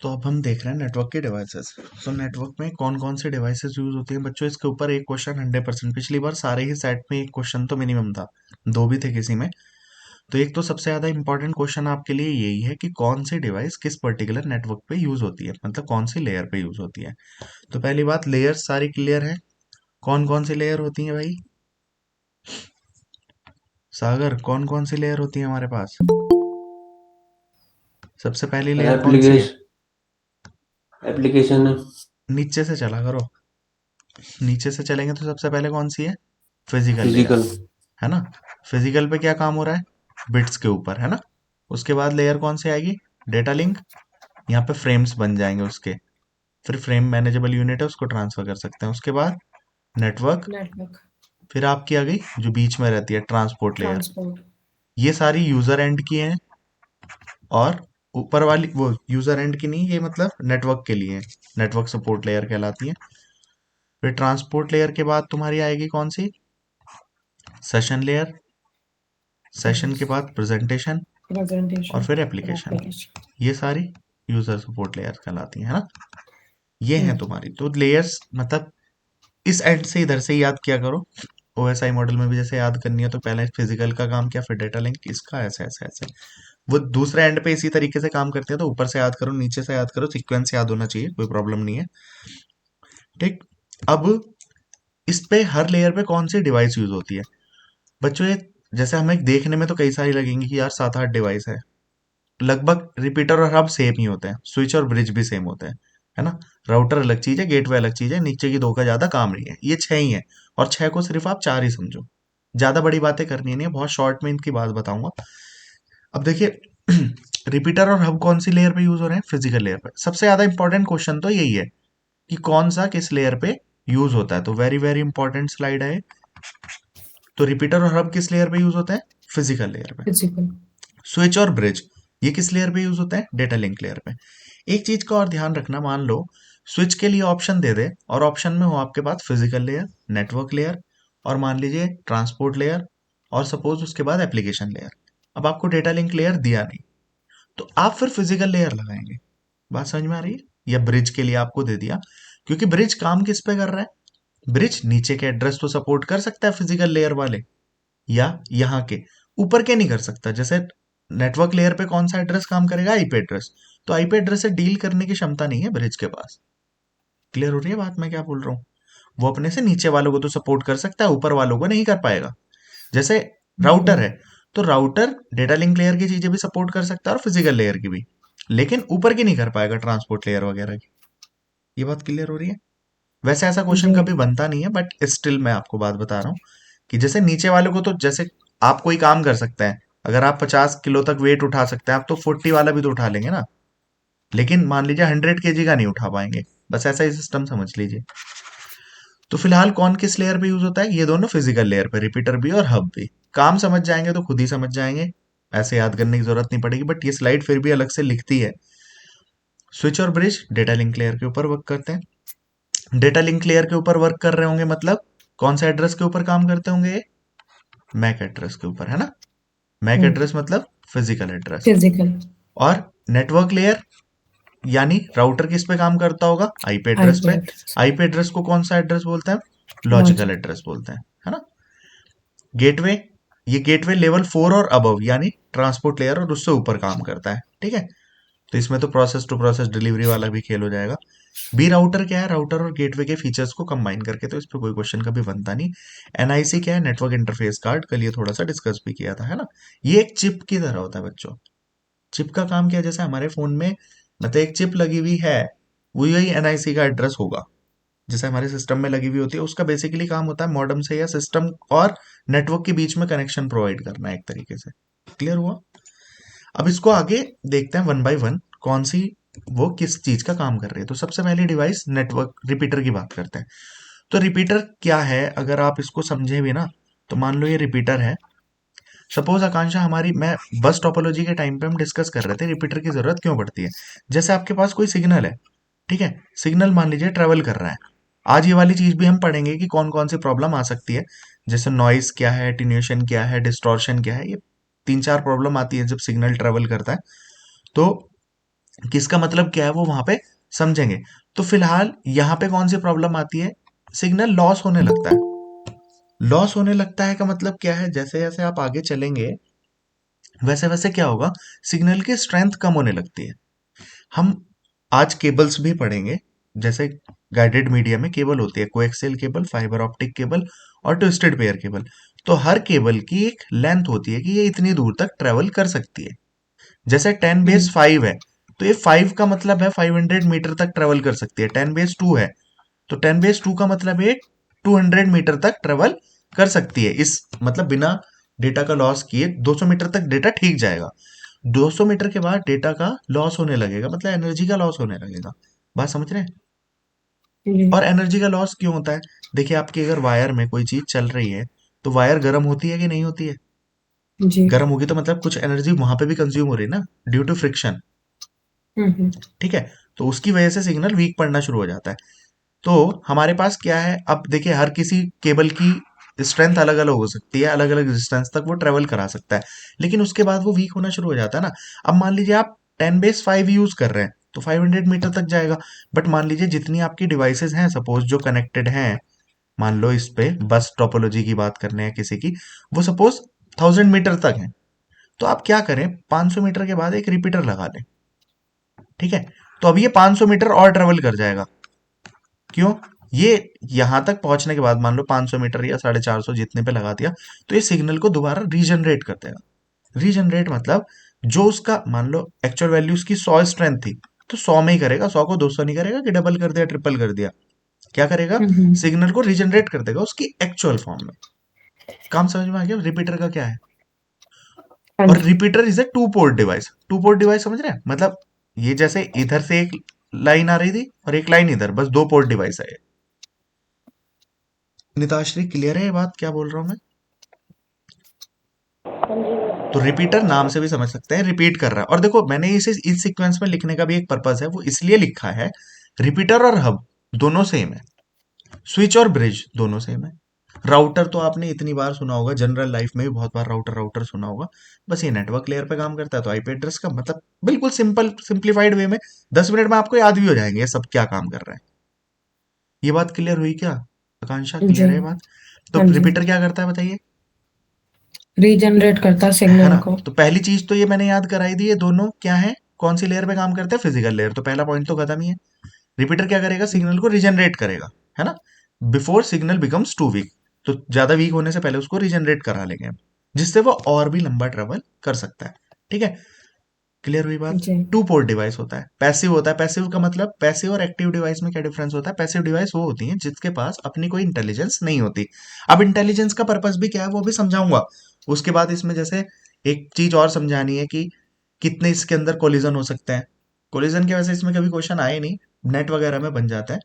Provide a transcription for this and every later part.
तो अब हम देख रहे हैं नेटवर्क के डिवाइसेस। तो नेटवर्क में कौन कौन से डिवाइसेस यूज होती हैं बच्चों, इसके ऊपर एक क्वेश्चन 100%, पिछली बार सारे ही सेट में एक क्वेश्चन तो मिनिमम था, दो भी थे किसी में। तो एक तो सबसे ज्यादा इंपॉर्टेंट क्वेश्चन आपके लिए यही है कि कौन सी डिवाइस किस पर्टिकुलर नेटवर्क पे यूज होती है, मतलब कौन सी लेयर पे यूज होती है। तो पहली बात, लेयर सारी क्लियर है। कौन कौन सी लेयर होती है भाई? सागर, कौन कौन सी लेयर होती है हमारे पास? सबसे पहली लेयर कौन सी है? एप्लीकेशन एप्लीकेशन नीचे से चला करो। नीचे से चलेंगे तो सबसे पहले कौन सी है? फिजिकल लेयर, फिजिकल है ना। फिजिकल पे क्या काम हो रहा है? बिट्स के ऊपर, है ना। उसके बाद लेयर कौन सी आएगी? Data link. यहाँ पे फ्रेम्स बन जाएंगे उसके, फिर फ्रेम मैनेजेबल यूनिट है, उसको ट्रांसफर कर सकते हैं। उसके बाद नेटवर्क। नेटवर्क फिर आपकी आ गई जो बीच में रहती है, ट्रांसपोर्ट लेयर। ट्रांसपोर्ट ये सारी यूजर एंड की हैं, और ऊपर वाली वो यूजर एंड की नहीं, ये मतलब नेटवर्क के लिए नेटवर्क सपोर्ट लेयर कहलाती है। फिर ट्रांसपोर्ट लेयर के बाद तुम्हारी आएगी कौन सी? Session layer. सेशन के बाद प्रेजेंटेशन, और प्रेजेंटेशन फिर और एप्लीकेशन। एप्लीकेशन। ये सारी यूजर सपोर्ट लेयर कहलाती है ना। ये है तुम्हारी तो लेयर्स, मतलब इस एंड से इधर से ही याद किया करो। ओएसआई मॉडल में भी जैसे याद करनी है तो पहले फिजिकल का काम किया, फिर डेटा लिंक, इसका ऐसे ऐसे ऐसे। वो दूसरे एंड पे इसी तरीके से काम करते हैं, तो ऊपर से याद करो, नीचे से याद करो, सीक्वेंस याद होना चाहिए, कोई प्रॉब्लम नहीं है। ठीक। अब इस पे हर लेयर पे कौन सी डिवाइस यूज होती है बच्चों? ये जैसे हमें देखने में तो कई सारी लगेंगी कि यार 7-8 डिवाइस है। लगभग रिपीटर और हब सेम ही होते हैं, स्विच और ब्रिज भी सेम होते हैं, है ना। राउटर अलग चीज है, गेटवे अलग चीज है, नीचे की दो का ज्यादा काम नहीं है, ये छह ही है। और छह को सिर्फ आप चार ही समझो, ज्यादा बड़ी बातें करनी नहीं है, बहुत शॉर्ट में इनकी बात बताऊंगा। अब देखिए रिपीटर और हब कौन सी लेयर पे यूज हो रहे हैं? फिजिकल लेयर पे। सबसे ज्यादा इंपॉर्टेंट क्वेश्चन तो यही है कि कौन सा किस लेयर पे यूज होता है, तो वेरी वेरी इंपॉर्टेंट स्लाइड है। तो रिपीटर और हब किस लेयर पे यूज होते हैं? फिजिकल लेयर पे। फिजिकल स्विच और ब्रिज ये किस लेयर पे यूज होते हैं? डेटा लिंक लेयर पे। एक चीज का और ध्यान रखना, मान लो स्विच के लिए ऑप्शन दे दे और ऑप्शन में हो आपके पास फिजिकल लेयर, नेटवर्क लेयर, और मान लीजिए ट्रांसपोर्ट लेयर, और सपोज उसके बाद एप्लीकेशन लेयर। अब आपको डेटा लिंक लेयर दिया नहीं, तो आप फिर फिजिकल लेयर लगाएंगे। बात समझ में आ रही है? या ब्रिज के लिए आपको दे दिया, क्योंकि ब्रिज काम किस पे कर रहा है? ब्रिज नीचे के एड्रेस तो सपोर्ट कर सकता है फिजिकल लेयर वाले, या यहाँ के ऊपर के नहीं कर सकता। जैसे नेटवर्क लेयर पे कौन सा एड्रेस काम करेगा? IP address. तो आईपी एड्रेस से डील करने की क्षमता नहीं है ब्रिज के पास। क्लियर हो रही है बात मैं क्या बोल रहा हूँ? वो अपने से नीचे वालों को तो सपोर्ट कर सकता है, ऊपर वालों को नहीं कर पाएगा। जैसे राउटर है, तो राउटर डेटा लिंक लेयर की चीजें भी सपोर्ट कर सकता है और फिजिकल लेयर की भी, लेकिन ऊपर की नहीं कर पाएगा, ट्रांसपोर्ट लेयर वगैरह की। ये बात क्लियर हो रही है? वैसे ऐसा क्वेश्चन जी। कभी बनता नहीं है, बट स्टिल मैं आपको बात बता रहा हूँ कि जैसे नीचे वाले को तो, जैसे आप कोई काम कर सकते हैं, अगर आप 50 किलो तक वेट उठा सकते हैं आप, तो 40 वाला भी तो उठा लेंगे ना। लेकिन मान लीजिए 100 kg का नहीं उठा पाएंगे। बस ऐसा ही सिस्टम समझ लीजिए। तो फिलहाल कौन किस लेयर पे यूज होता है? ये दोनों फिजिकल लेयर पे, रिपीटर भी और हब भी। काम समझ जाएंगे तो खुद ही समझ जाएंगे, ऐसे याद करने की जरूरत नहीं पड़ेगी, बट ये स्लाइड फिर भी अलग से लिखती है। स्विच और ब्रिज डेटा लिंक लेयर के ऊपर वर्क करते हैं। डेटा लिंक लेयर के ऊपर वर्क कर रहे होंगे, मतलब कौन सा एड्रेस के ऊपर काम करते होंगे? मैक एड्रेस के ऊपर, है ना। मैक एड्रेस मतलब फिजिकल एड्रेस। फिजिकल और नेटवर्क लेयर यानी राउटर किस पे काम करता होगा? आईपी एड्रेस आईपी पे। एड्रेस आईपी एड्रेस को कौन सा एड्रेस बोलते हैं? लॉजिकल लॉजिक एड्रेस बोलते हैं, है ना। गेटवे, ये गेटवे लेवल 4 और अबव यानी ट्रांसपोर्ट लेयर और उससे ऊपर काम करता है, ठीक है। तो इसमें तो प्रोसेस टू प्रोसेस डिलीवरी वाला भी खेल हो जाएगा। बी राउटर क्या है? राउटर और गेटवे के फीचर्स को कंबाइन करके, तो इस पे कोई क्वेश्चन कभी बनता नहीं। एनआईसी क्या है? नेटवर्क इंटरफेस कार्ड, कल ये थोड़ा सा डिस्कस भी किया था, है ना। ये एक चिप की तरह होता है बच्चों। चिप का काम क्या है? जैसे हमारे फोन में मतलब एक चिप लगी हुई है, वो यही एनआईसी का एड्रेस होगा। जैसे हमारे सिस्टम में लगी हुई होती है, उसका बेसिकली काम होता है मॉडेम से या सिस्टम और नेटवर्क के बीच में कनेक्शन प्रोवाइड करना, एक तरीके से। क्लियर हुआ? अब इसको आगे देखते हैं वन बाय वन, कौन सी वो किस चीज का काम कर रही है। तो सबसे पहली डिवाइस नेटवर्क रिपीटर की बात करते हैं। तो रिपीटर क्या है, अगर आप इसको समझे भी ना, तो मान लो ये रिपीटर है। सपोज आकांक्षा, हमारी मैं बस टोपोलॉजी के टाइम पे हम डिस्कस कर रहे थे रिपीटर की जरूरत क्यों पड़ती है। जैसे आपके पास कोई सिग्नल है, ठीक है, सिग्नल मान लीजिए ट्रेवल कर रहा है। आज ये वाली चीज भी हम पढ़ेंगे कि कौन कौन सी प्रॉब्लम आ सकती है। जैसे नॉइस क्या है, एटीन्यूएशन क्या है, डिस्टॉर्शन क्या है, ये 3-4 प्रॉब्लम आती है जब सिग्नल ट्रेवल करता है। तो किसका मतलब क्या है वो वहां पे समझेंगे। तो फिलहाल यहाँ पे कौन सी प्रॉब्लम आती है, सिग्नल लॉस होने लगता है। लॉस होने लगता है का मतलब क्या है, जैसे जैसे आप आगे चलेंगे वैसे वैसे क्या होगा, सिग्नल की स्ट्रेंथ कम होने लगती है। हम आज केबल्स भी पढ़ेंगे, जैसे गाइडेड मीडिया में केबल होती है, coaxial cable, fibre optic cable और ट्विस्टेड पेयर केबल। तो हर केबल की एक लेंथ होती है कि ये इतनी दूर तक ट्रेवल कर सकती है। जैसे 10 बेस 5 है, तो ये 5 का मतलब है 500 मीटर तक ट्रेवल कर सकती है। 10 बेस 2 है, तो 10 बेस 2 का मतलब है 200 मीटर तक ट्रेवल कर सकती है। इस मतलब बिना डेटा का लॉस किए 200 मीटर तक डेटा ठीक जाएगा। 200 मीटर के बाद डेटा का लॉस होने लगेगा, मतलब एनर्जी का लॉस होने लगेगा। बात समझ रहे हैं? जी और एनर्जी का लॉस क्यों होता है? देखिए, आपकी अगर वायर में कोई चीज चल रही है तो वायर गर्म होती है कि नहीं होती है? जी। गर्म होगी तो मतलब कुछ एनर्जी वहां पे भी कंज्यूम हो रही है ना, ड्यू टू फ्रिक्शन। हम्म। ठीक है, तो उसकी वजह से सिग्नल वीक पड़ना शुरू हो जाता है। तो हमारे पास क्या है, अब देखिए हर किसी केबल की स्ट्रेंथ अलग अलग हो सकती है, अलग अलग डिस्टेंस तक वो ट्रेवल करा सकता है, लेकिन उसके बाद वो वीक होना शुरू हो जाता है ना। अब मान लीजिए आप 10 बेस 5 यूज कर रहे हैं तो 500 मीटर तक जाएगा। बट मान लीजिए जितनी आपकी डिवाइसेस हैं, सपोज जो कनेक्टेड हैं, मान लो इस पे बस टोपोलॉजी की बात करने हैं किसी की, वो सपोज 1000 मीटर तक है, तो आप क्या करें, 500 मीटर के बाद एक रिपीटर लगा लें। ठीक है, तो अब ये 500 मीटर और ट्रेवल कर जाएगा। क्यों? ये यहां तक पहुंचने के बाद मान लो 500 मीटर या 450 जितने पे लगा दिया, तो ये सिग्नल को दोबारा रीजनरेट कर देगा। रीजनरेट मतलब जो उसका मान लो एक्चुअल वैल्यू उसकी 100 स्ट्रेंथ थी, तो 100 में ही करेगा, 100 को 200 नहीं करेगा कि डबल कर दिया ट्रिपल कर दिया। क्या करेगा, हम्म। सिग्नल को रीजनरेट कर देगा उसकी एक्चुअल फॉर्म में। काम समझ में आ गया रिपीटर का क्या है? हाँ और जी। Repeater is a two port device. Two port device समझ रहे हैं, मतलब ये जैसे इधर से एक लाइन आ रही थी और एक लाइन इधर, बस दो पोर्ट डिवाइस है ये। निताश्री क्लियर है ये बात क्या बोल रहा हूं मैं? हाँ जी। तो रिपीटर नाम से भी समझ सकते हैं रिपीट कर रहा है। और देखो मैंने इसे इस सीक्वेंस में लिखने का भी एक पर्पज है, वो इसलिए लिखा है, रिपीटर और हब दोनों सेम है, स्विच और ब्रिज दोनों सेम है। राउटर तो आपने इतनी बार सुना होगा, जनरल लाइफ में भी बहुत बार राउटर राउटर सुना होगा। बस ये नेटवर्क लेयर पे काम करता है, तो आईपी एड्रेस का मतलब बिल्कुल सिंपल सिंप्लीफाइड वे में 10 मिनट में आपको याद भी हो जाएंगे ये सब क्या काम कर रहा है। ये बात क्लियर हुई क्या? आकांक्षा जी। क्लियर है ये बात? तो हाँ जी। रिपीटर क्या करता है बताइए? रीजनरेट करता है ना? सिग्नल को। तो पहली चीज तो ये मैंने याद कराई दी, ये दोनों क्या है, कौन सी लेयर पे काम करते हैं, फिजिकल लेयर। तो पहला पॉइंट तो खत्म ही है। रिपीटर क्या करेगा, सिग्नल को रिजनरेट करेगा, है ना, before signal becomes too weak. तो ज्यादा वीक होने से पहले उसको रिजनरेट करा लेंगे हम, जिससे वो और भी लंबा ट्रेवल कर सकता है। ठीक है, क्लियर हुई बात? जी। टू पोर्ट डिवाइस होता है, पैसिव होता है। पैसिव का मतलब, पैसिव और एक्टिव डिवाइस में क्या डिफरेंस होता है? पैसिव डिवाइस वो होती हैं जिसके पास अपनी कोई इंटेलिजेंस नहीं होती। अब इंटेलिजेंस का पर्पस भी क्या है वो भी समझाऊंगा। उसके बाद इसमें जैसे एक चीज और समझानी है कि कितने इसके अंदर कोलिजन हो सकते हैं। कोलिजन की वजह से इसमें कभी क्वेश्चन आए नहीं, नेट वगैरह में बन जाता है।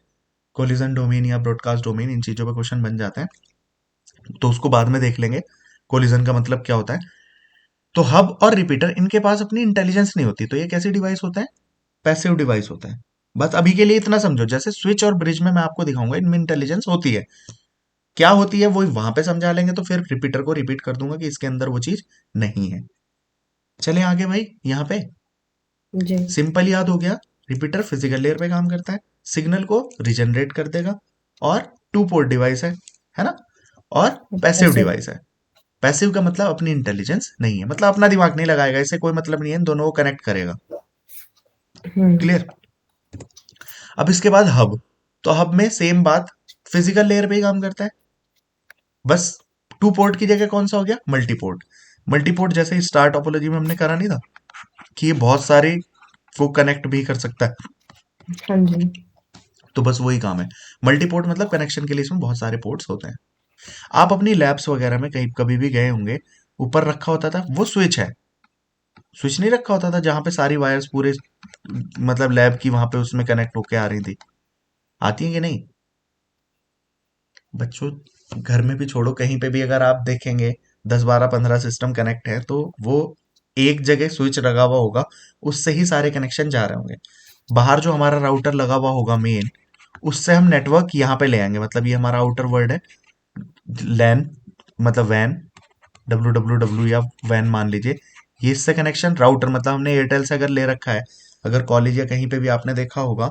कोलिजन डोमेन या ब्रॉडकास्ट डोमेन, इन चीजों पे क्वेश्चन बन जाते हैं, तो उसको बाद में देख लेंगे कोलिजन का मतलब क्या होता है। तो हब और रिपीटर इनके पास अपनी इंटेलिजेंस नहीं होती, तो ये कैसी डिवाइस होता है, पैसिव डिवाइस होता है। बस अभी के लिए इतना समझो, जैसे स्विच और ब्रिज में मैं आपको दिखाऊंगा इनमें इंटेलिजेंस होती है। क्या होती है वो वहां पे समझा लेंगे, तो फिर रिपीटर को रिपीट कर दूंगा कि इसके अंदर वो चीज नहीं है। चले आगे भाई, यहाँ पे जी। सिंपल याद हो गया। रिपीटर फिजिकल लेयर पे काम करता है, सिग्नल को रिजनरेट कर देगा, और टू पोर्ट डिवाइस है ना, और पैसिव पैसिव। डिवाइस है। पैसिव का मतलब अपनी इंटेलिजेंस नहीं है, मतलब अपना दिमाग नहीं लगाएगा, इससे कोई मतलब नहीं है, इन दोनों को कनेक्ट करेगा। हम्म। क्लियर? अब इसके बाद हब, तो हब में सेम बात, फिजिकल लेयर पे ही काम करता है, बस टू पोर्ट की जगह कौन सा हो गया, मल्टीपोर्ट। मल्टीपोर्ट जैसे स्टार टोपोलॉजी में हमने करा नहीं था कि ये बहुत सारे को कनेक्ट भी कर सकता है, हाँ जी। तो बस वही काम है। मल्टीपोर्ट मतलब कनेक्शन के लिए इसमें बहुत सारे पोर्ट्स होते हैं। आप अपनी लैब्स वगैरह में कहीं कभी भी गए होंगे, ऊपर रखा होता था वो स्विच है, स्विच नहीं रखा होता था जहां पे सारी वायर्स पूरे मतलब लैब की वहां पे उसमें कनेक्ट होके आ रही थी, आती है कि नहीं बच्चों? घर में भी छोड़ो, कहीं पे भी अगर आप देखेंगे 10 12 15 सिस्टम कनेक्ट है, तो वो एक जगह स्विच लगा हुआ होगा, उससे ही सारे कनेक्शन जा रहे होंगे। बाहर जो हमारा राउटर लगा हुआ होगा मेन, उससे हम नेटवर्क यहाँ पे ले आएंगे, मतलब ये हमारा आउटर वर्ल्ड है, लैन मतलब वैन, डब्ल्यू डब्ल्यू डब्ल्यू या वैन मान लीजिए, ये इससे कनेक्शन, राउटर मतलब हमने एयरटेल से अगर ले रखा है, अगर कॉलेज या कहीं पे भी आपने देखा होगा,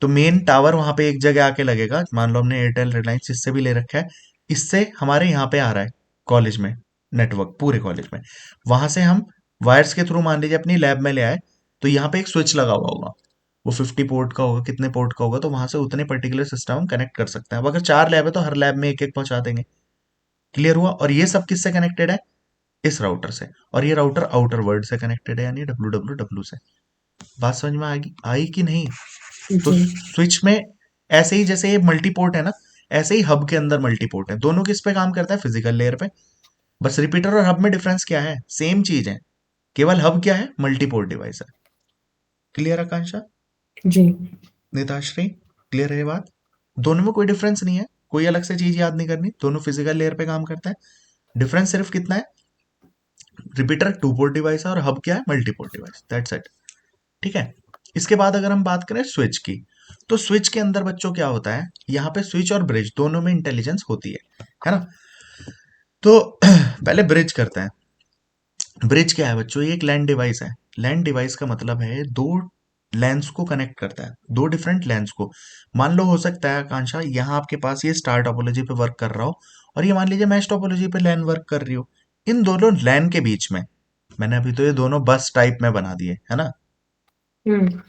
तो मेन टावर वहां पे एक जगह आके लगेगा। मान लो हमने एयरटेल रिलायंस इससे भी ले रखा है, इससे हमारे यहाँ पे आ रहा है कॉलेज में नेटवर्क, पूरे कॉलेज में। वहां से हम वायर्स के थ्रू मान लीजिए अपनी लैब में ले आए, तो यहाँ पे एक स्विच लगा हुआ होगा, वो 50 पोर्ट का होगा, कितने पोर्ट का होगा, तो वहां से उतने पर्टिकुलर सिस्टम हम कनेक्ट कर सकते हैं। अब अगर 4 लैब है तो हर लैब में एक एक पहुंचा देंगे। क्लियर हुआ? और ये सब किससे कनेक्टेड है? इस राउटर से। और ये राउटर आउटर वर्ल्ड से कनेक्टेड है, यानी डब्ल्यू से। बात समझ में आई कि नहीं? तो जी। स्विच में ऐसे ही जैसे ये मल्टीपोर्ट है ना, ऐसे ही हब के अंदर मल्टीपोर्ट है। दोनों किस पे काम करता है? फिजिकल लेयर पे। बस रिपीटर और हब में डिफरेंस क्या है? सेम चीज है, केवल हब क्या है? मल्टीपोर्ट डिवाइस है। क्लियर आकांक्षा? जी। नेताश्री, क्लियर है ये बात? दोनों में कोई डिफरेंस नहीं है, कोई अलग से चीज याद नहीं करनी, दोनों फिजिकल लेयर पे काम करता है। डिफरेंस सिर्फ कितना है? रिपीटर 2 पोर्ट डिवाइस है और हब क्या है? Multiport device. That's it. ठीक है। इसके बाद अगर हम बात करें स्विच की, तो स्विच के अंदर बच्चों क्या होता है? यहाँ पे स्विच और ब्रिज दोनों में इंटेलिजेंस होती है ना? तो पहले ब्रिज करते हैं। ब्रिज क्या है बच्चों? ये एक लैंड डिवाइस है। लैंड डिवाइस का मतलब है दो लैंस को कनेक्ट करता है, दो डिफरेंट लैंस को। मान लो हो सकता है आकांक्षा, यहाँ आपके पास ये स्टार टोपोलॉजी पे वर्क कर रहा हो, और ये मान लीजिए मैश टोपोलॉजी पे लैन वर्क कर रही हो। इन दोनों लैन के बीच में, मैंने अभी तो ये दोनों बस टाइप में बना दिए है ना, हम्म।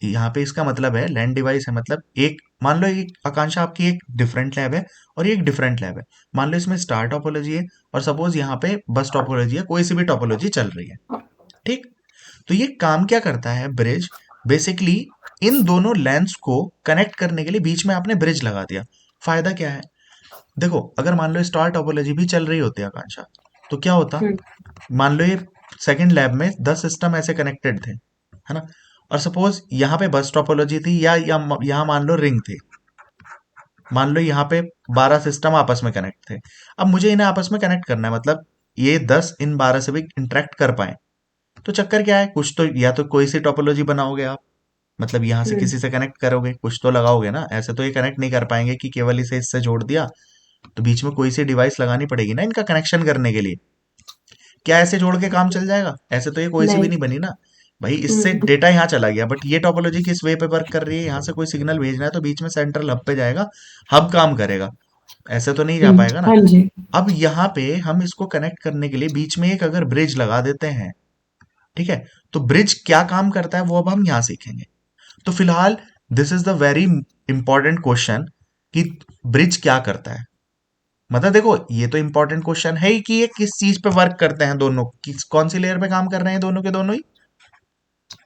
यहाँ पे इसका मतलब है लैंड डिवाइस है, मतलब एक मान लो एक आकांक्षा आपकी एक डिफरेंट लैब है और ये एक डिफरेंट लैब है। मान लो इसमें स्टार टोपोलॉजी है और सपोज यहाँ पे बस टोपोलॉजी है, कोई सी भी टोपोलॉजी चल रही है। ठीक। तो ये काम क्या करता है ब्रिज? बेसिकली इन दोनों लैंस को कनेक्ट करने के लिए बीच में आपने ब्रिज लगा दिया। फायदा क्या है? देखो, अगर मान लो स्टार टोपोलॉजी भी चल रही होती है आकांक्षा, तो क्या होता? हम्म। मान लो ये सेकंड लैब में 10 सिस्टम ऐसे कनेक्टेड थे, है ना? और सपोज यहाँ पे बस टोपोलॉजी थी, या यहाँ मान लो रिंग थी। मान लो यहाँ पे 12 सिस्टम आपस में कनेक्ट थे। अब मुझे इन्हें आपस में कनेक्ट करना है, मतलब ये 10 इन 12 से भी इंटरेक्ट कर पाए। तो चक्कर क्या है? कुछ तो, या तो कोई सी टोपोलॉजी बनाओगे आप, मतलब यहाँ से हम्म। किसी से कनेक्ट करोगे, कुछ तो लगाओगे ना। ऐसे तो ये कनेक्ट नहीं कर पाएंगे कि केवल इसे इससे जोड़ दिया। तो बीच में कोई सी डिवाइस लगानी पड़ेगी ना इनका कनेक्शन करने के लिए। क्या ऐसे जोड़ के काम चल जाएगा? ऐसे तो ये कोई सी भी नहीं। नहीं बनी ना। भाई इससे हम्म। डेटा यहाँ चला गया, बट ये टोपोलॉजी किस वे पे वर्क कर रही है? यहाँ से कोई सिग्नल भेजना है तो बीच में सेंट्रल हब पे जाएगा, हब काम करेगा। ऐसे तो नहीं जा पाएगा ना। हाँ जी। अब यहाँ पे हम इसको कनेक्ट करने के लिए बीच में एक अगर ब्रिज लगा देते हैं, ठीक है, तो ब्रिज क्या काम करता है वो अब हम यहाँ सीखेंगे। तो फिलहाल this is the very important question कि ब्रिज क्या करता है। मतलब देखो, ये तो इंपॉर्टेंट क्वेश्चन है ही कि ये किस चीज पे वर्क करते हैं दोनों, किस कौन सी लेयर पे काम कर रहे हैं दोनों के दोनों ही?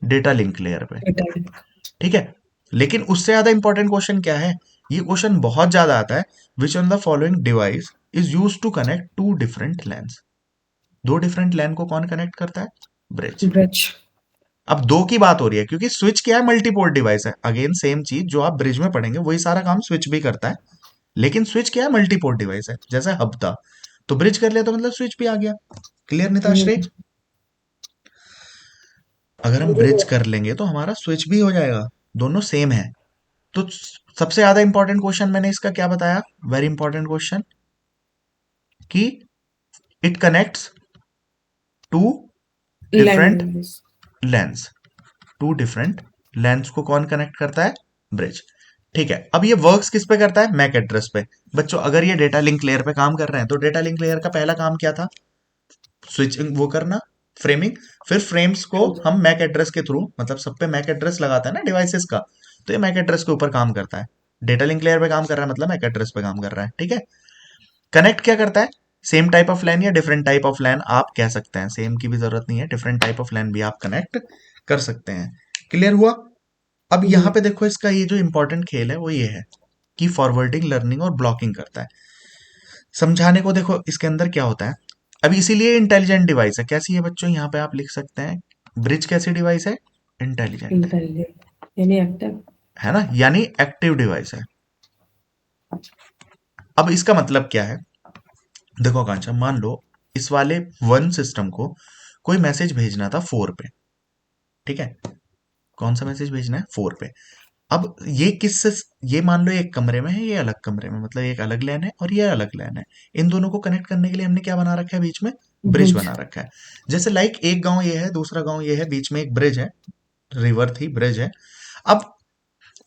डेटा लिंक लेयर पे। बेटा। ठीक है। लेकिन उससे ज्यादा इंपॉर्टेंट क्वेश्चन क्या है? ये क्वेश्चन बहुत ज्यादा आता है। Which on the following device is use to connect to different LANs? दो डिफरेंट लैन को कौन कनेक्ट करता है? ब्रिज। ब्रिज। अब दो की बात हो रही है क्योंकि स्विच क्या है? मल्टीपोर्ट डिवाइस है। अगेन सेम चीज जो आप ब्रिज में पढ़ेंगे वही सारा काम स्विच भी करता है। लेकिन स्विच क्या है? मल्टीपोर्ट डिवाइस है, जैसे हब था। तो ब्रिज कर लिया तो मतलब स्विच भी आ गया। क्लियर निताश्री? हम्म। अगर हम ब्रिज कर लेंगे तो हमारा स्विच भी हो जाएगा। दोनों सेम है। तो सबसे ज्यादा इंपॉर्टेंट क्वेश्चन मैंने इसका क्या बताया? वेरी इंपॉर्टेंट क्वेश्चन, कि it connects to LAN different device. LANs. Two different LANs को कौन कनेक्ट करता है? ब्रिज। ठीक है। अब ये वर्क्स किस पे करता है? मैक एड्रेस पे। बच्चों अगर ये डेटा लिंक लेयर पे काम कर रहे हैं तो डेटा लिंक लेयर का पहला काम क्या था? स्विचिंग वो करना, फ्रेमिंग। फिर फ्रेम्स को हाँ जी। हम मैक एड्रेस के थ्रू, मतलब सब पे मैक एड्रेस लगाता है ना डिवाइसेस का, तो ये मैक एड्रेस के ऊपर काम करता है। डेटा लिंक लेयर पे काम कर रहा है मतलब मैक एड्रेस पे काम कर रहा है। ठीक है। कनेक्ट क्या करता है? सेम टाइप ऑफ लैन या डिफरेंट टाइप ऑफ लैन आप कह सकते हैं, सेम की भी जरूरत नहीं है, डिफरेंट टाइप ऑफ लैन भी आप कनेक्ट कर सकते हैं। क्लियर हुआ? अब जी। यहाँ पे देखो, इसका ये जो इंपॉर्टेंट खेल है वो ये है कि फॉरवर्डिंग, लर्निंग और ब्लॉकिंग करता है। समझाने को देखो इसके अंदर क्या होता है। अब इसीलिए इंटेलिजेंट डिवाइस है। कैसी है बच्चों? यहाँ पे आप लिख सकते हैं, ब्रिज कैसी डिवाइस है? इंटेलिजेंट है। इंटेलिजेंट यानी एक्टिव। है ना, यानी एक्टिव डिवाइस है। अब इसका मतलब क्या है? देखो कांचा, मान लो इस वाले 1 सिस्टम को कोई मैसेज भेजना था 4 पे। ठीक है। कौन सा मैसेज भेजना है? 4 पे। अब ये ये मान लो एक कमरे में है, ये अलग कमरे में, मतलब एक अलग लैन है और ये अलग लैन है। इन दोनों को कनेक्ट करने के लिए हमने क्या बना रखा है? बीच में ब्रिज ब्रिज। बना रखा है। जैसे लाइक एक गांव ये है, दूसरा गांव ये है, बीच में एक ब्रिज है। रिवर थी, ब्रिज है। अब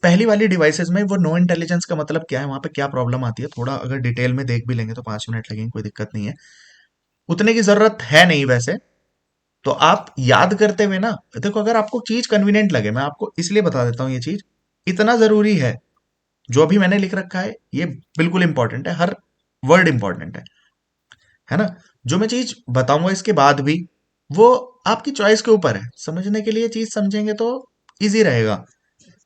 पहली वाली डिवाइसेस में वो नो इंटेलिजेंस का मतलब क्या है, वहां पे क्या प्रॉब्लम आती है, थोड़ा अगर डिटेल में देख भी लेंगे तो 5 मिनट लगेंगे, कोई दिक्कत नहीं है, उतने की जरूरत है नहीं वैसे। तो आप याद करते हुए ना, देखो अगर आपको चीज कन्वीनियंट लगे, मैं आपको इसलिए बता देता हूँ, ये चीज इतना जरूरी है, जो अभी मैंने लिख रखा है ये बिल्कुल इंपॉर्टेंट है, हर वर्ड इंपॉर्टेंट है ना। जो मैं चीज बताऊंगा इसके बाद भी, वो आपकी चॉइस के ऊपर है, समझने के लिए चीज समझेंगे तो इजी रहेगा।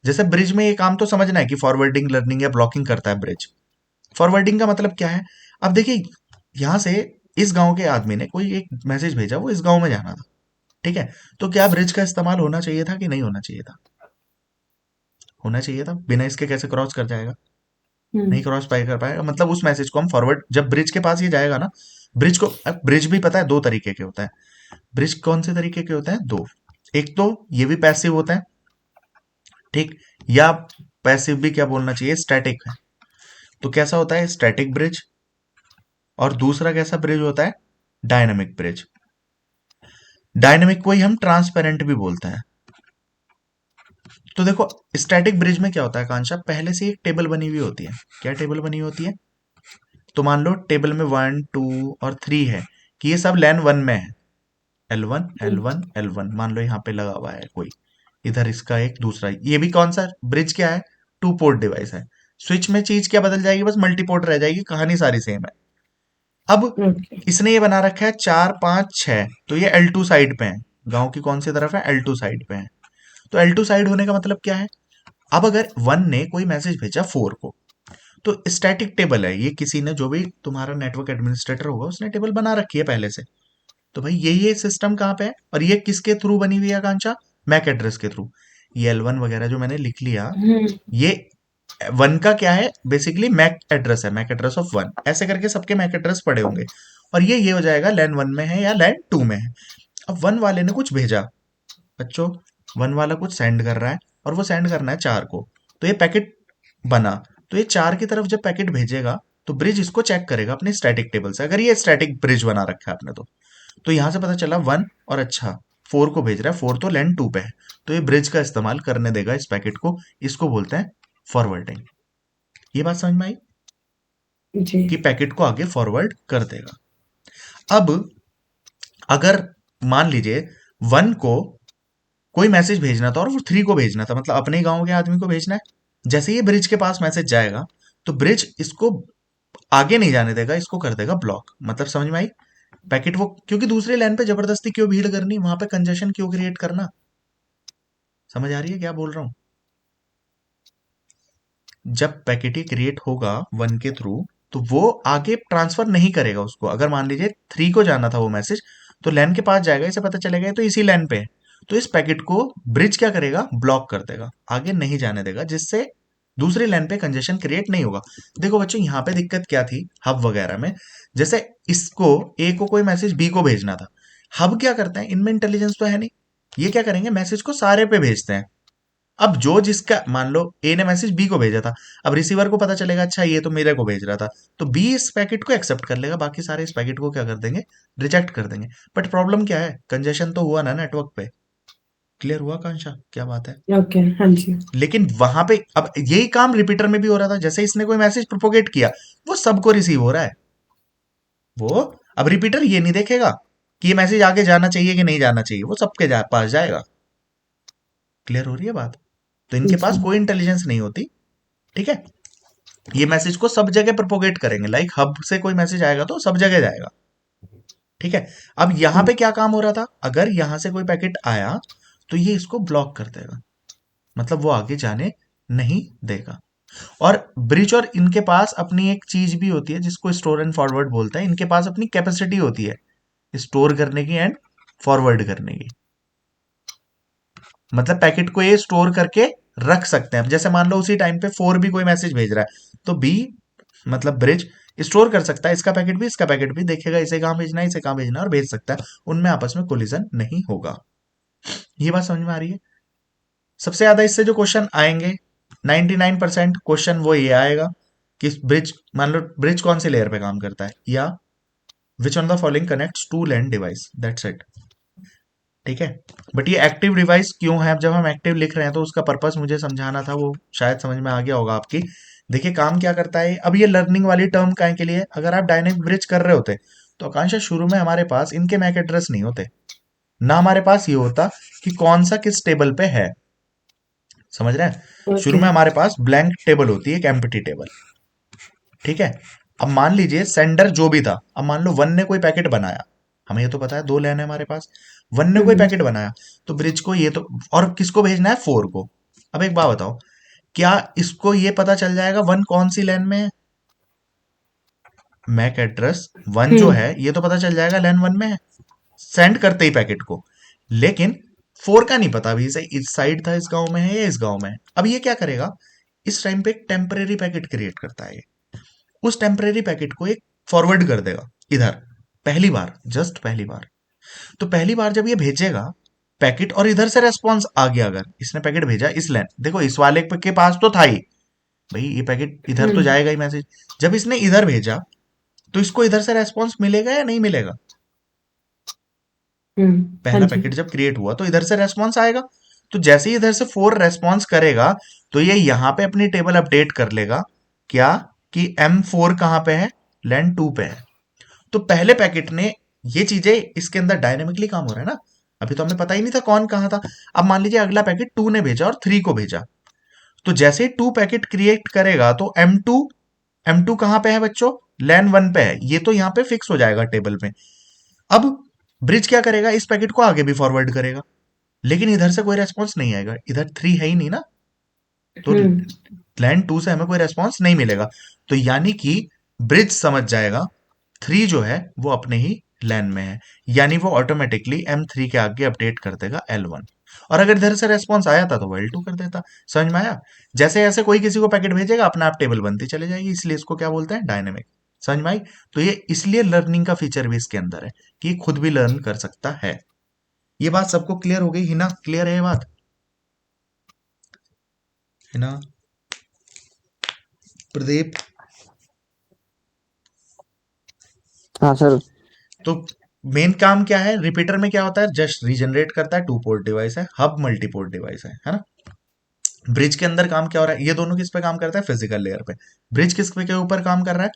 जैसे ब्रिज में ये काम तो समझना है कि फॉरवर्डिंग, लर्निंग या ब्लॉकिंग करता है ब्रिज। फॉरवर्डिंग का मतलब क्या है, अब देखिए, यहां से इस गांव के आदमी ने कोई एक मैसेज भेजा, वो इस गांव में जाना था, ठीक है, तो क्या ब्रिज का इस्तेमाल होना चाहिए था कि नहीं होना चाहिए था? होना चाहिए था, बिना इसके कैसे क्रॉस कर जाएगा? नहीं हम्म क्रॉस पाए कर पाएगा, मतलब उस मैसेज को हम फॉरवर्ड, जब ब्रिज के पास ये जाएगा ना, ब्रिज को, अब ब्रिज भी पता है दो तरीके के होता है। ब्रिज कौन से तरीके के होते हैं? दो। एक तो ये भी पैसिव होता है, ठीक, या पैसिव भी क्या बोलना चाहिए, स्टैटिक है। तो कैसा होता है स्टैटिक ब्रिज, और दूसरा कैसा ब्रिज होता है, डायनामिक ब्रिज। डायनामिक को ही हम ट्रांसपेरेंट भी बोलते हैं। तो देखो, स्टैटिक ब्रिज में क्या होता है कांशा, पहले से एक टेबल बनी हुई होती है। क्या टेबल बनी होती है? तो मान लो टेबल में 1 2 और 3 है, कि ये सब लैन 1 में है, L1 हम्म L1 L1, मान लो यहाँ पे लगा हुआ है कोई, इधर इसका एक दूसरा, ये भी कौन सा ब्रिज क्या है, 2 पोर्ट डिवाइस है। स्विच में चीज क्या बदल जाएगी, बस मल्टीपोर्ट रह जाएगी, कहानी सारी सेम है। अब ओके इसने ये बना रखा है 4 5 6, तो ये L2 साइड पे है, गांव की कौन सी तरफ है, L2 साइड पे है। तो L2 साइड होने का मतलब क्या है, अब अगर 1 ने कोई मैसेज भेजा 4 को, तो स्टैटिक टेबल है ये, किसी ने, जो भी तुम्हारा नेटवर्क एडमिनिस्ट्रेटर होगा उसने टेबल बना रखी है पहले से। तो भाई ये सिस्टम कहाँ पे है, और ये किसके थ्रू बनी हुई है आकांक्षा, मैक एड्रेस के थ्रू। ये L1 वगैरह जो मैंने लिख लिया, हम्म ये 1 का क्या है, बेसिकली मैक एड्रेस है, मैक एड्रेस ऑफ 1, ऐसे करके सबके मैक एड्रेस पड़े होंगे, और ये हो जाएगा लैन 1 में है या लैन 2 में है। अब 1 वाले ने कुछ भेजा, बच्चों, 1 वाला कुछ सेंड कर रहा है, और वो सेंड करना है 4 को, तो ये पैकेट बना, तो ये 4 की तरफ जब पैकेट भेजेगा, तो ब्रिज इसको चेक करेगा अपने स्टैटिक टेबल से, अगर ये स्टैटिक ब्रिज बना रखा है आपने तो यहां से पता चला 1, और अच्छा 4 को भेज रहा है, 4 तो लैंड 2 पे है, तो ये ब्रिज का इस्तेमाल करने देगा इस पैकेट को, इसको बोलते हैं फॉरवर्डिंग। ये बात समझ में आई, जी कि पैकेट को आगे फॉरवर्ड कर देगा। अब अगर मान लीजिए 1 को कोई मैसेज भेजना था और वो 3 को भेजना था, मतलब अपने गांव के आदमी को भेजना है, जैसे ही ब्रिज के पास मैसेज जाएगा, तो ब्रिज इसको आगे नहीं जाने देगा, इसको कर देगा ब्लॉक। मतलब समझ में आई, पैकेट वो, क्योंकि दूसरे लाइन पे जबरदस्ती क्यों भीड़ करनी, वहां पे कंजेशन क्यों क्रिएट करना, समझ आ रही है क्या बोल रहा हूं? जब पैकेट ही क्रिएट होगा 1 के थ्रू, तो वो आगे ट्रांसफर नहीं करेगा उसको, अगर मान लीजिए 3 को जाना था वो मैसेज, तो लैन के पास जाएगा, इसे पता चलेगा ये तो इसी लैन पे है, तो इस पैकेट को ब्रिज क्या करेगा, ब्लॉक कर देगा, आगे नहीं जाने देगा, जिससे दूसरी लाइन पे कंजेशन क्रिएट नहीं होगा। देखो बच्चों, यहाँ पे दिक्कत क्या थी हब वगैरह में, जैसे इसको, ए को कोई मैसेज बी को भेजना था, हब क्या करते हैं, इनमें इंटेलिजेंस तो है नहीं, ये क्या करेंगे, मैसेज को सारे पे भेजते हैं। अब जो जिसका, मान लो ए ने मैसेज बी को भेजा था, अब रिसीवर को पता चलेगा अच्छा ये तो मेरे को भेज रहा था, तो बी इस पैकेट को एक्सेप्ट कर लेगा, बाकी सारे इस पैकेट को क्या कर देंगे, रिजेक्ट कर देंगे। बट प्रॉब्लम क्या है, कंजेशन तो हुआ ना नेटवर्क पे। क्लियर हुआ कांशा, क्या बात है? ओके हाँ जी लेकिन वहां पे अब यही काम रिपीटर में भी हो रहा था, जैसे इसने कोई मैसेज प्रोपोगेट किया, वो सबको रिसीव हो रहा है, वो, अब रिपीटर ये नहीं देखेगा कि ये मैसेज आगे जाना चाहिए कि नहीं जाना चाहिए, वो सबके पास जाएगा। क्लियर हो रही है बात? तो इनके पास जी कोई इंटेलिजेंस नहीं होती, ठीक है, ये मैसेज को सब जगह प्रोपोगेट करेंगे, लाइक हब से कोई मैसेज आएगा तो सब जगह जाएगा, ठीक है। अब यहां पे क्या काम हो रहा था, अगर यहां से कोई पैकेट आया, तो ये इसको ब्लॉक कर देगा, मतलब वो आगे जाने नहीं देगा। और ब्रिज और इनके पास अपनी एक चीज भी होती है जिसको स्टोर एंड फॉरवर्ड बोलते हैं, इनके पास अपनी कैपेसिटी होती है स्टोर करने की एंड फॉरवर्ड करने की, मतलब पैकेट को ये स्टोर करके रख सकते हैं। जैसे मान लो उसी टाइम पे 4 भी कोई मैसेज भेज रहा है, तो बी, मतलब ब्रिज, स्टोर कर सकता है, इसका पैकेट भी देखेगा, इसे कहां भेजना है, इसे कहां भेजना है, और भेज सकता है, उनमें आपस में कोलिजन नहीं होगा। ये बात समझ में आ रही है? सबसे ज्यादा इससे जो क्वेश्चन आएंगे, 99% क्वेश्चन वो ये आएगा कि ब्रिज, मान लो ब्रिज कौन सी लेयर पे काम करता है, या which on the following connects to LAN device, that's it. ठीक है। बट ये एक्टिव डिवाइस क्यों है, अब जब हम एक्टिव लिख रहे हैं तो उसका पर्पस मुझे समझाना था, वो शायद समझ में आ गया होगा आपकी। देखिए काम क्या करता है अब, ये लर्निंग वाली टर्म काय के लिए, अगर आप डायनेमिक ब्रिज कर रहे होते तो आकांक्षा शुरू में हमारे पास इनके मैक एड्रेस नहीं होते ना, हमारे पास ये होता कि कौन सा किस टेबल पे है। समझ रहे हैं, शुरू ओके। में हमारे पास ब्लैंक टेबल होती है, एक एम्प्टी टेबल। ठीक है। अब मान लीजिए सेंडर जो भी था, अब मान लो वन ने कोई पैकेट बनाया, हमें ये तो पता है दो लाइन है हमारे पास, वन ने कोई हम्म। पैकेट बनाया, तो ब्रिज को ये तो, और किसको भेजना है, फोर को। अब एक बात बताओ, क्या इसको ये पता चल जाएगा वन कौन सी लाइन में है? मैक एड्रेस वन जो हम्म। है ये तो पता चल जाएगा लाइन वन में है, सेंड करते ही पैकेट को। लेकिन फोर का नहीं पता अभी, इसे इस साइड था, इस गांव में है या इस गांव में है। अब ये क्या करेगा, इस टाइम पे एक टेम्परेरी पैकेट क्रिएट करता है, उस टेम्परेरी पैकेट को एक फॉरवर्ड कर देगा इधर, पहली बार, जस्ट पहली बार। तो पहली बार जब ये भेजेगा पैकेट और इधर से रेस्पॉन्स आ गया, अगर इसने पैकेट भेजा इस लाइन, देखो इस वाले के पास तो था ही, भाई ये पैकेट इधर तो हम्म। जाएगा ही मैसेज, जब इसने इधर भेजा तो इसको इधर से रेस्पॉन्स मिलेगा या नहीं मिलेगा? हाँ पहला जी। पैकेट जब क्रिएट हुआ तो इधर से रेस्पॉन्स आएगा, तो जैसे ही इधर से फोर रेस्पॉन्स करेगा तो ये यहां पे अपनी टेबल अपडेट कर लेगा, क्या कि M4 कहां पे है, लैंड 2 पे है। तो पहले पैकेट ने, ये चीजें इसके अंदर डायनेमिकली काम हो रहा है ना, अभी तो हमें पता ही नहीं था कौन कहां था। अब मान लीजिए अगला पैकेट टू ने भेजा और थ्री को भेजा, तो जैसे ही टू पैकेट क्रिएट करेगा तो M2 कहां पे है बच्चों, लैन वन पे है, ये तो यहां पे फिक्स हो जाएगा टेबल में। अब ब्रिज क्या करेगा, इस पैकेट को आगे भी फॉरवर्ड करेगा, लेकिन इधर से कोई रेस्पॉन्स नहीं आएगा, इधर थ्री है ही नहीं ना, तो हम्म। लाइन टू से हमें कोई रेस्पॉन्स नहीं मिलेगा। तो यानी कि ब्रिज समझ जाएगा थ्री जो है वो अपने ही लाइन में है, यानी वो ऑटोमेटिकली M3 के आगे अपडेट कर देगा L1। और अगर इधर से रेस्पॉन्स आया था तो वो L2 कर देता। समझ में आया? जैसे ऐसे कोई किसी को पैकेट भेजेगा अपना आप टेबल बनती चले जाएगी, इसलिए इसको क्या बोलते हैं, डायनेमिक। समझ में आई? तो ये इसलिए लर्निंग का फीचर भी इसके अंदर है कि ये खुद भी लर्न कर सकता है। ये बात सबको क्लियर हो गई, हिना क्लियर है ये बात? हिना, प्रदीप। हाँ सर। तो मेन काम क्या है, रिपीटर में क्या होता है, जस्ट रीजनरेट करता है, टू पोर्ट डिवाइस है, हब मल्टी पोर्ट डिवाइस है ना। ब्रिज के अंदर काम क्या हो रहा है, ये दोनों किस पे काम करता है, फिजिकल लेयर पे। ब्रिज किस पे के ऊपर काम कर रहा है,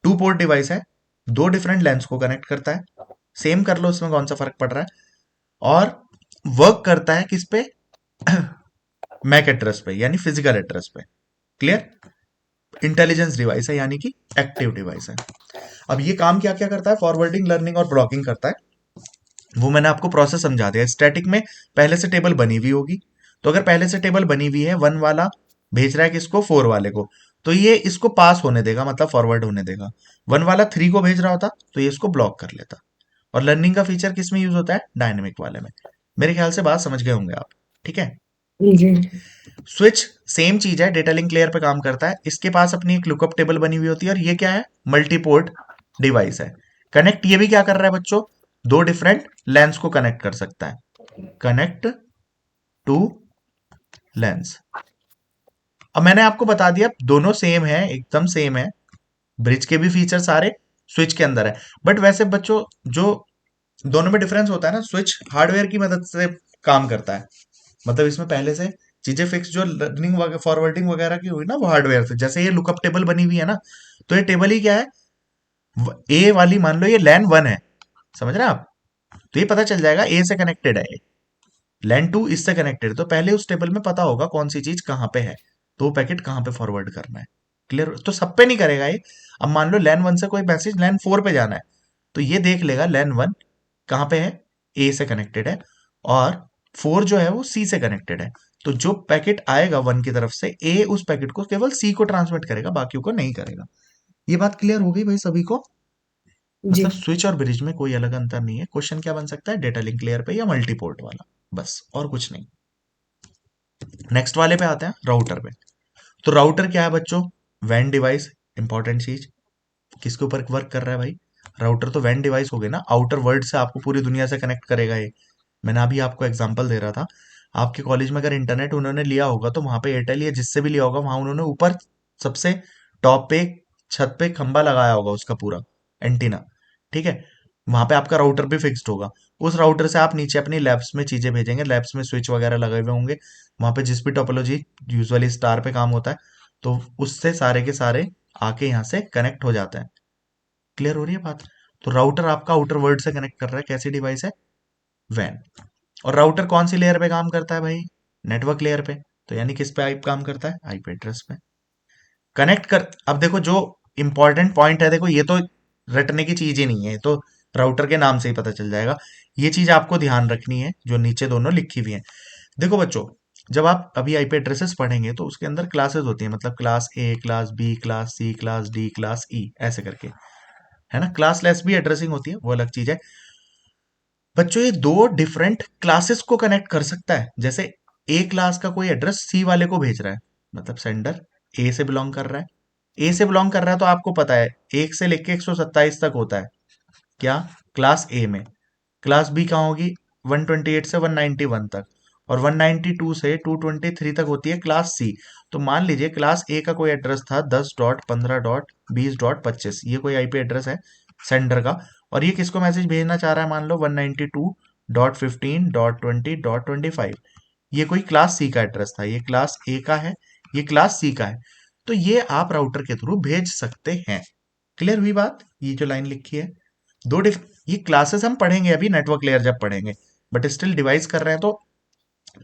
टू पोर्ट डिवाइस है, दो डिफरेंट लेंस को कनेक्ट करता है, सेम कर लो उसमें कौन सा फर्क पड़ रहा है, और वर्क करता है किस पे, मैक एड्रेस पे, यानी फिजिकल एड्रेस पे। क्लियर? इंटेलिजेंस डिवाइस है, यानी कि एक्टिव डिवाइस है। अब ये काम क्या क्या करता है, फॉरवर्डिंग, लर्निंग और ब्लॉकिंग करता है, वो मैंने आपको प्रोसेस समझा दिया। स्टैटिक में पहले से टेबल बनी हुई होगी, तो अगर पहले से टेबल बनी हुई है, वन वाला भेज रहा है किसको, फोर वाले को, तो ये इसको पास होने देगा, मतलब फॉरवर्ड होने देगा। वन वाला थ्री को भेज रहा होता तो ये इसको ब्लॉक कर लेता। और लर्निंग का फीचर किस में यूज होता है, डायनेमिक वाले में। मेरे ख्याल से बात समझ गए होंगे आप। ठीक है। जी। स्विच सेम चीज है, डेटा लिंक लेयर पे काम करता है, इसके पास अपनी एक लुकअप टेबल बनी हुई होती है, और ये क्या है, मल्टीपोर्ट डिवाइस है। कनेक्ट ये भी क्या कर रहा है बच्चों, दो डिफरेंट लेंस को कनेक्ट कर सकता है, कनेक्ट टू लेंस। अब मैंने आपको बता दिया दोनों सेम है, एकदम सेम है, ब्रिज के भी फीचर सारे स्विच के अंदर है। बट वैसे बच्चों जो दोनों में डिफरेंस होता है ना, स्विच हार्डवेयर की मदद से काम करता है, मतलब इसमें पहले से चीजें फिक्स, जो लर्निंग फॉरवर्डिंग वगैरह की हुई ना वो हार्डवेयर से, जैसे ये लुकअप टेबल बनी हुई है ना, तो ये टेबल ही क्या है, ए वाली मान लो ये लैन वन है, समझ रहे हैं आप, तो ये पता चल जाएगा ए से कनेक्टेड है, लैन टू इससे कनेक्टेड, तो पहले उस टेबल में पता होगा कौन सी चीज कहां पे है, तो वो पैकेट कहां पे फॉरवर्ड करना है। क्लियर? तो सब पे नहीं करेगा ये। अब मान लो लैन वन से कोई मैसेज लैन फोर पे जाना है, तो ये देख लेगा लैन वन कहां पे है, ए से कनेक्टेड है, और फोर जो है वो सी से कनेक्टेड है। तो जो पैकेट आएगा वन की तरफ से, ए उस पैकेट को केवल सी को ट्रांसमिट करेगा, बाकियों को नहीं करेगा। ये बात क्लियर हो गई भाई सभी को? जी। मतलब स्विच और ब्रिज में कोई अलग अंतर नहीं है। क्वेश्चन क्या बन सकता है, डेटा लिंक लेयर पे या मल्टीपोर्ट वाला, बस और कुछ नहीं। नेक्स्ट वाले पे आते हैं, राउटर पे। तो राउटर क्या है बच्चों, वैन डिवाइस, इंपॉर्टेंट चीज। किसके ऊपर वर्क कर रहा है भाई, राउटर तो वैन डिवाइस हो गए ना, आउटर वर्ल्ड से आपको पूरी दुनिया से कनेक्ट करेगा ये। मैंने अभी आपको एग्जांपल दे रहा था, आपके कॉलेज में अगर इंटरनेट उन्होंने लिया होगा तो वहां पे एयरटेल या जिससे भी लिया होगा, वहां उन्होंने ऊपर सबसे टॉप पे छत पे खंबा लगाया होगा उसका पूरा एंटीना। ठीक है। वहां पे आपका राउटर भी फिक्स्ड होगा। उस राउटर से आप नीचे अपनी लैब्स में चीजें भेजेंगे, लैब्स में स्विच वगैरह लगे हुए होंगे, वहां पे जिस भी टोपोलॉजी यूजुअली स्टार पे काम होता है, तो उससे सारे के सारे आके यहाँ से कनेक्ट हो जाते हैं। क्लियर हो रही है बात? तो राउटर आपका आउटर वर्ल्ड से कनेक्ट कर रहा है, कैसी डिवाइस है? वैन। और राउटर कौन सी लेयर पे काम करता है भाई? नेटवर्क लेयर पे। तो यानी किस पे आईप काम करता है? आईपी एड्रेस पे कनेक्ट कर। अब देखो जो इंपॉर्टेंट पॉइंट है, देखो ये तो रटने की चीज ही नहीं है, ये तो राउटर के नाम से ही पता चल जाएगा। ये चीज आपको ध्यान रखनी है जो नीचे दोनों लिखी हुई है। देखो बच्चों, जब आप अभी आईपी एड्रेसेस पढ़ेंगे तो उसके अंदर क्लासेस होती हैं, मतलब class A, class B, class C, class D, class E, ऐसे करके, है ना। क्लास लेस भी एड्रेसिंग होती है, वो अलग चीज है। बच्चों ये दो डिफरेंट क्लासेस को कनेक्ट कर सकता है। जैसे ए क्लास का कोई एड्रेस सी वाले को भेज रहा है, मतलब सेंडर ए से बिलोंग कर रहा है, ए से बिलोंग कर रहा है, तो आपको पता है 1 से लेके 127 तक होता है क्या, क्लास ए में। क्लास बी कहाँ होगी? 128 से 191 तक, और 192 से 223 तक होती है क्लास सी। तो मान लीजिए क्लास ए का कोई एड्रेस था 10.15.20.25, ये कोई आईपी एड्रेस है सेंडर का, और ये किसको मैसेज भेजना चाह रहा है? मान लो 192.15.20.25, ये कोई क्लास सी का एड्रेस था, ये क्लास ए का है, ये क्लास सी का है। तो ये आप राउटर के थ्रू भेज सकते हैं। क्लियर हुई बात? ये जो लाइन लिखी है, दो डिफ ये क्लासेस हम पढ़ेंगे अभी नेटवर्क लेयर जब पढ़ेंगे, बट स्टिल डिवाइस कर रहे हैं तो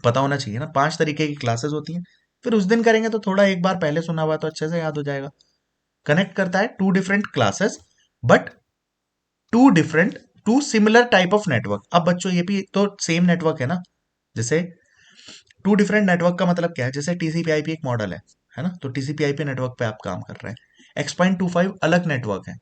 पता होना चाहिए ना। 5 तरीके की क्लासेस होती हैं, फिर उस दिन करेंगे तो थोड़ा एक बार पहले सुना हुआ तो अच्छे से याद हो जाएगा। कनेक्ट करता है two different classes, but two different, two similar type of network. अब बच्चों ये भी तो सेम नेटवर्क है ना। जैसे टू डिफरेंट नेटवर्क का मतलब क्या है? जैसे टीसीपी आईपी एक मॉडल है ना, तो टीसीपी आईपी नेटवर्क पे आप काम कर रहे हैं। X.25 अलग नेटवर्क है,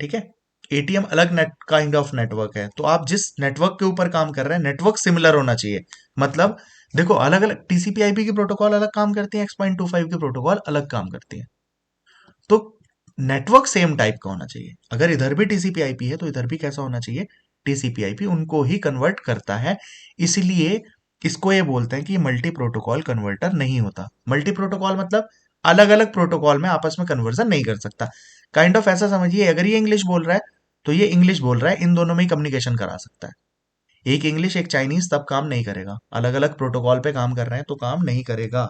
ठीक है। एटीएम अलग नेट काइंड ऑफ नेटवर्क है। तो आप जिस नेटवर्क के ऊपर काम कर रहे हैं, नेटवर्क सिमिलर होना चाहिए। मतलब देखो, अलग अलग टीसीपी आईपी की प्रोटोकॉल अलग काम करती है, X.25 की प्रोटोकॉल अलग काम करती है। तो नेटवर्क सेम टाइप का होना चाहिए। अगर इधर भी टीसीपी आईपी है तो इधर भी कैसा होना चाहिए? टीसीपी आईपी उनको ही कन्वर्ट करता है। इसलिए इसको ये बोलते हैं कि मल्टी प्रोटोकॉल कन्वर्टर नहीं होता। मल्टी प्रोटोकॉल मतलब अलग अलग प्रोटोकॉल में आपस में कन्वर्जन नहीं कर सकता। काइंड ऑफ ऐसा समझिए, अगर ये इंग्लिश बोल रहा है तो ये इंग्लिश बोल रहा है, इन दोनों में ही कम्युनिकेशन करा सकता है। एक इंग्लिश एक चाइनीज तब काम नहीं करेगा। अलग अलग प्रोटोकॉल पे काम कर रहे हैं तो काम नहीं करेगा।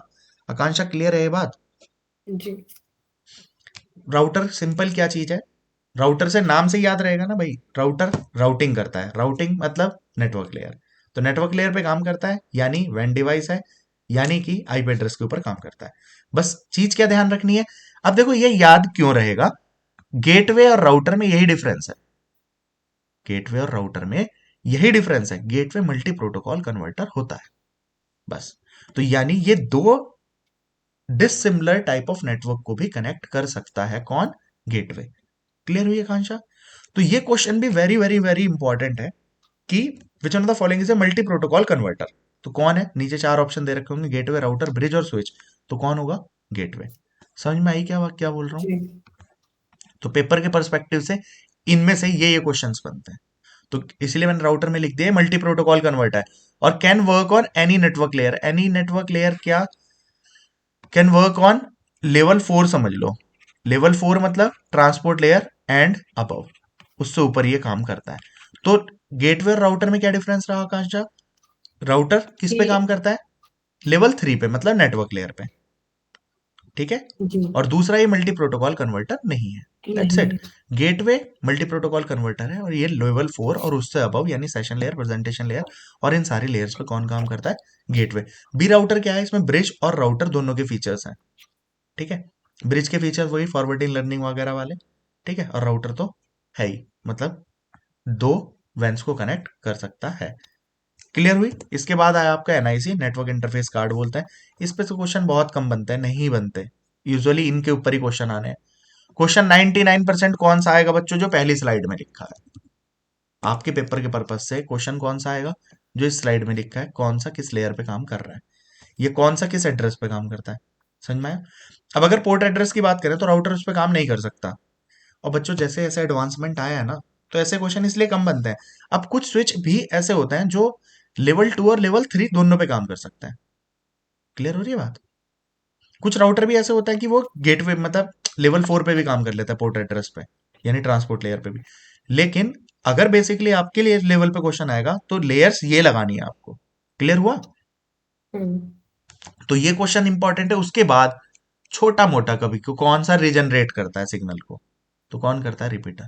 आकांक्षा, क्लियर है ये बात? जी राउटर सिंपल क्या चीज है? राउटर से नाम से ही याद रहेगा ना भाई, राउटर राउटिंग करता है। राउटिंग मतलब नेटवर्क लेयर। तो नेटवर्क लेयर पे काम करता है, यानी वैन डिवाइस है, यानी कि आईपी एड्रेस के ऊपर काम करता है। बस चीज क्या ध्यान रखनी है? अब देखो ये याद क्यों रहेगा, गेटवे और राउटर में यही डिफरेंस है। गेटवे और राउटर में यही डिफरेंस है। गेटवे मल्टी प्रोटोकॉल कन्वर्टर होता है, बस। तो यानी ये दो डिसिमिलर टाइप ऑफ नेटवर्क को भी कनेक्ट कर सकता है कौन? गेटवे। क्लियर हुई आकांक्षा? तो ये क्वेश्चन भी वेरी वेरी वेरी इंपॉर्टेंट है कि which one of the following is a multi protocol converter. तो कौन है? नीचे 4 ऑप्शन दे रखे होंगे, गेटवे, राउटर, ब्रिज और स्विच। तो कौन होगा? गेटवे। समझ में आई क्या क्या बोल रहा हूं? जी तो पेपर के परस्पेक्टिव से इनमें से ये क्वेश्चंस बनते हैं। तो इसलिए मैंने राउटर में लिख दिया मल्टी प्रोटोकॉल कन्वर्टर है, और can work on any network layer. Any network layer क्या? कैन वर्क ऑन लेवल 4, समझ लो। लेवल 4 मतलब ट्रांसपोर्ट लेयर एंड अबव, उससे ऊपर ये काम करता है। तो गेटवे और राउटर में क्या डिफरेंस रहा आकांक्षा? राउटर किस पे काम ये करता है? लेवल 3 पे, मतलब नेटवर्क लेयर पे, ठीक है। जी और दूसरा ये मल्टी प्रोटोकॉल कन्वर्टर नहीं है। दैट्स नहीं इट। है। गेटवे मल्टी प्रोटोकॉल कन्वर्टर है, और ये लेवल 4 और उससे अबव, यानी सेशन लेयर, प्रेजेंटेशन लेयर, और इन सारी लेयर्स पे कौन काम करता है? गेटवे। बी राउटर क्या है? इसमें ब्रिज और राउटर दोनों के फीचर्स हैं, ठीक है। ब्रिज के फीचर्स वही फॉरवर्डिंग लर्निंग वगैरह वाले, ठीक है। और राउटर तो है ही, मतलब दो वैन्स को कनेक्ट कर सकता है। क्लियर हुई? इसके बाद आया आपका एनआईसी, नेटवर्क इंटरफेस कार्ड बोलते हैं। इस पे से क्वेश्चन बहुत कम बनते हैं, नहीं बनते। यूजुअली इनके ऊपर ही क्वेश्चन आने हैं। क्वेश्चन 99% कौन सा आएगा बच्चों? जो पहली स्लाइड में लिखा है। आपके पेपर के पर्पज से क्वेश्चन कौन सा आएगा? जो इस स्लाइड में लिखा है, कौन सा किस लेयर पे काम कर रहा है, ये कौन सा किस एड्रेस पे काम करता है। समझ में आया? अब अगर पोर्ट एड्रेस की बात करें तो राउटर उस पर काम नहीं कर सकता। और बच्चों जैसे जैसे एडवांसमेंट आया है ना, तो ऐसे क्वेश्चन इसलिए कम बनते हैं। अब कुछ स्विच भी ऐसे होते हैं जो लेवल 2 और लेवल 3 दोनों पे काम कर सकते हैं। क्लियर हो रही है बात? कुछ राउटर भी ऐसे होता है कि वो गेटवे मतलब लेवल 4 पे भी काम कर लेता है, पोर्ट एड्रेस पे, यानी ट्रांसपोर्ट लेयर पे भी। लेकिन अगर बेसिकली आपके लिए लेवल पे क्वेश्चन आएगा तो लेयर्स ये लगानी है आपको। क्लियर हुआ? तो ये क्वेश्चन इंपॉर्टेंट है। उसके बाद छोटा मोटा कभी कौन सा रीजनरेट करता है सिग्नल को, तो कौन करता है? रिपीटर।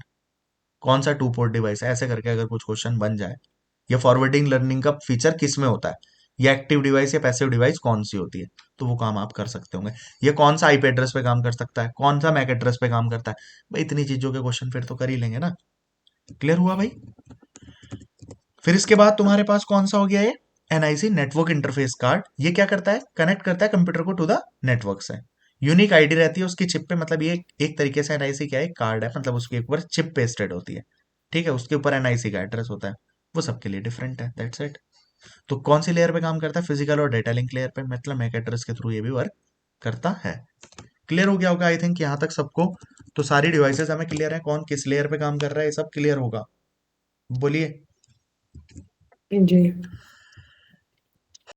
कौन सा टू पोर्ट डिवाइस है, ऐसे करके अगर कुछ क्वेश्चन बन जाए, या फॉरवर्डिंग लर्निंग का फीचर किस में होता है, या एक्टिव डिवाइस या पैसिव डिवाइस कौन सी होती है, तो वो काम आप कर सकते होंगे। ये कौन सा आईपी एड्रेस पे काम कर सकता है, कौन सा मैक एड्रेस पे काम करता है, भाई इतनी चीजों के क्वेश्चन फिर तो कर ही लेंगे ना। क्लियर हुआ भाई? फिर इसके बाद तुम्हारे पास कौन सा हो गया ये? NIC network interface card. ये क्या करता है? कनेक्ट करता है कंप्यूटर को टू द नेटवर्क से। यूनिक आईडी रहती है उसकी चिप पे, मतलब ये एक तरीके से एनआईसी क्या है, कार्ड है, मतलब उसके ऊपर चिप पेस्टेड होती है। ठीक है, उसके ऊपर एनआईसी का एड्रेस होता है। वो सबके लिए डिफरेंट है, दैट्स इट। तो कौन सी लेयर पे काम करता है? फिजिकल और डेटा लिंक लेयर पे, मतलब मैक एड्रेस के थ्रू ये भी वर्क करता है। क्लियर हो गया होगा आई थिंक यहाँ तक सबको। तो सारी डिवाइसेस हमें क्लियर है, कौन किस लेयर पे काम कर रहा है, ये सब क्लियर होगा। बोलिए। जी।